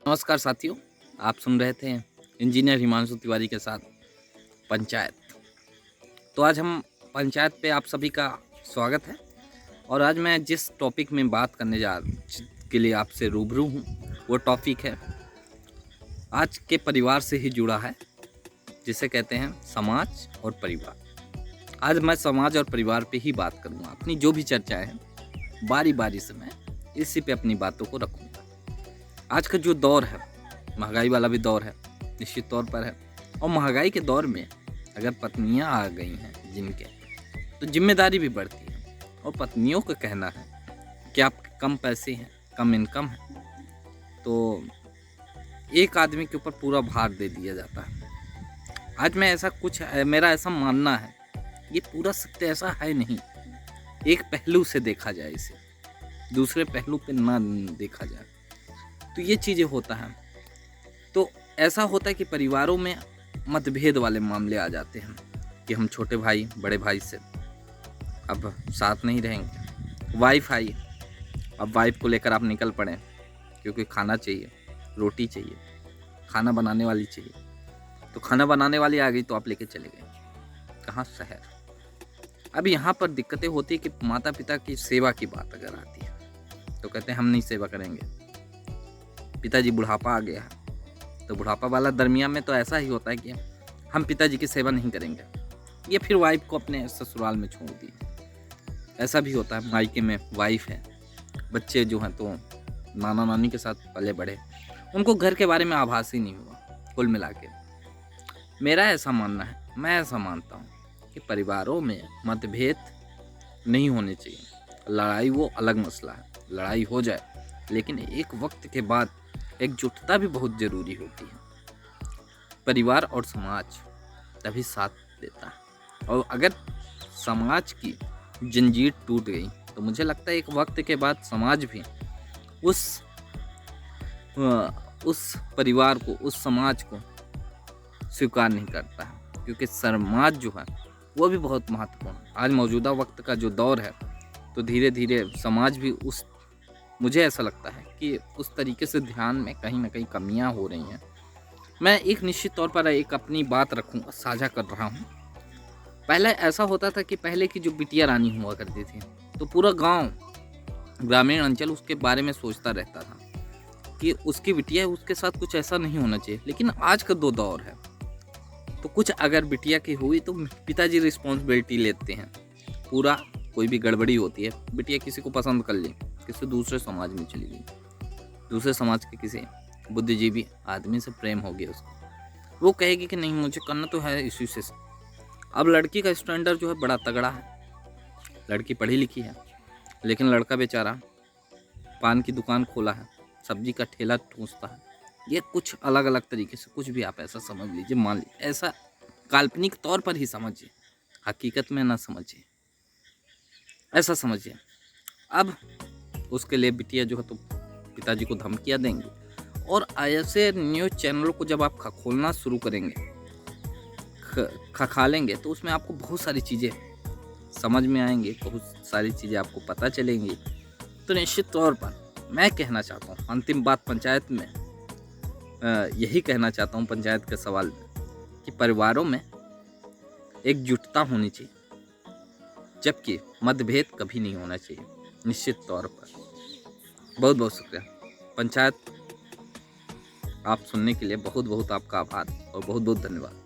नमस्कार साथियों, आप सुन रहे थे इंजीनियर हिमांशु तिवारी के साथ पंचायत। तो आज हम पंचायत पे आप सभी का स्वागत है। और आज मैं जिस टॉपिक में बात करने के लिए आपसे रूबरू हूँ वो टॉपिक है आज के परिवार से ही जुड़ा है, जिसे कहते हैं समाज और परिवार। आज मैं समाज और परिवार पे ही बात करूँगा। अपनी जो भी चर्चाएँ हैं बारी बारी से मैं इसी पे अपनी बातों को रखूँगा। आज का जो दौर है, महंगाई वाला भी दौर है, निश्चित तौर पर है। और महंगाई के दौर में अगर पत्नियां आ गई हैं जिनके, तो जिम्मेदारी भी बढ़ती है। और पत्नियों का कहना है कि आप कम पैसे हैं, कम इनकम है, तो एक आदमी के ऊपर पूरा भार दे दिया जाता है। आज मैं मेरा ऐसा मानना है, ये पूरा सत्य ऐसा है नहीं। एक पहलू से देखा जाए, इसे दूसरे पहलू पे ना देखा जाए, तो ये चीज़ें होता है। तो ऐसा होता है कि परिवारों में मतभेद वाले मामले आ जाते हैं कि हम छोटे भाई बड़े भाई से अब साथ नहीं रहेंगे। वाइफ आई, अब वाइफ को लेकर आप निकल पड़े क्योंकि खाना चाहिए, रोटी चाहिए, खाना बनाने वाली चाहिए। तो खाना बनाने वाली आ गई तो आप लेके चले गए कहाँ? शहर। अब यहाँ पर दिक्कतें होती है कि माता पिता की सेवा की बात अगर आती है तो कहते हैं हम नहीं सेवा करेंगे। पिताजी बुढ़ापा आ गया है तो बुढ़ापा वाला दरमियान में तो ऐसा ही होता है कि हम पिताजी की सेवा नहीं करेंगे, या फिर वाइफ को अपने ससुराल में छोड़ दी। ऐसा भी होता है, मायके में वाइफ है, बच्चे जो हैं तो नाना नानी के साथ पले बढ़े, उनको घर के बारे में आभास ही नहीं हुआ। कुल मिला के मेरा ऐसा मानना है, मैं ऐसा मानता हूँ कि परिवारों में मतभेद नहीं होने चाहिए। लड़ाई वो अलग मसला है, लड़ाई हो जाए, लेकिन एक वक्त के बाद एकजुटता भी बहुत ज़रूरी होती है। परिवार और समाज तभी साथ देता है। और अगर समाज की जंजीर टूट गई तो मुझे लगता है एक वक्त के बाद समाज भी उस परिवार को, उस समाज को स्वीकार नहीं करता है, क्योंकि समाज जो है वो भी बहुत महत्वपूर्ण है। आज मौजूदा वक्त का जो दौर है, तो धीरे धीरे समाज भी मुझे ऐसा लगता है कि उस तरीके से ध्यान में कहीं ना कहीं कमियां हो रही हैं। मैं एक निश्चित तौर पर एक अपनी बात रखूँगा, साझा कर रहा हूँ। पहले ऐसा होता था कि पहले की जो बिटिया रानी हुआ करती थी तो पूरा गांव, ग्रामीण अंचल उसके बारे में सोचता रहता था कि उसकी बिटिया है, उसके साथ कुछ ऐसा नहीं होना चाहिए। लेकिन आज का दौर है, तो कुछ अगर बिटिया की हुई तो पिताजी रिस्पॉन्सिबिलिटी लेते हैं। पूरा कोई भी गड़बड़ी होती है, बिटिया किसी को पसंद कर ली, किसी दूसरे समाज में चली गई, दूसरे समाज के किसी बुद्धिजीवी आदमी से प्रेम हो गया उसको, वो कहेगी कि नहीं मुझे करना तो है इसी से। अब लड़की का स्टैंडर्ड जो है बड़ा तगड़ा है, लड़की पढ़ी लिखी है, लेकिन लड़का बेचारा पान की दुकान खोला है, सब्जी का ठेला ठूंसता है। ये कुछ अलग अलग तरीके से, कुछ भी आप ऐसा समझ लीजिए, मान लीजिए, ऐसा काल्पनिक तौर पर ही समझिए, हकीकत में ना समझिए, ऐसा समझिए। अब उसके लिए बिटिया जो है तो पिताजी को धमकियाँ देंगे, और ऐसे न्यूज़ चैनलों को जब आप खोलना शुरू करेंगे, खंगालेंगे, तो उसमें आपको बहुत सारी चीज़ें समझ में आएंगी, बहुत सारी चीज़ें आपको पता चलेंगी। तो निश्चित तौर पर मैं कहना चाहता हूँ, अंतिम बात पंचायत में यही कहना चाहता हूँ, पंचायत के सवाल में, कि परिवारों में एकजुटता होनी चाहिए, जबकि मतभेद कभी नहीं होना चाहिए, निश्चित तौर पर। बहुत बहुत शुक्रिया। पंचायत आप सुनने के लिए बहुत बहुत आपका आभार और बहुत बहुत धन्यवाद।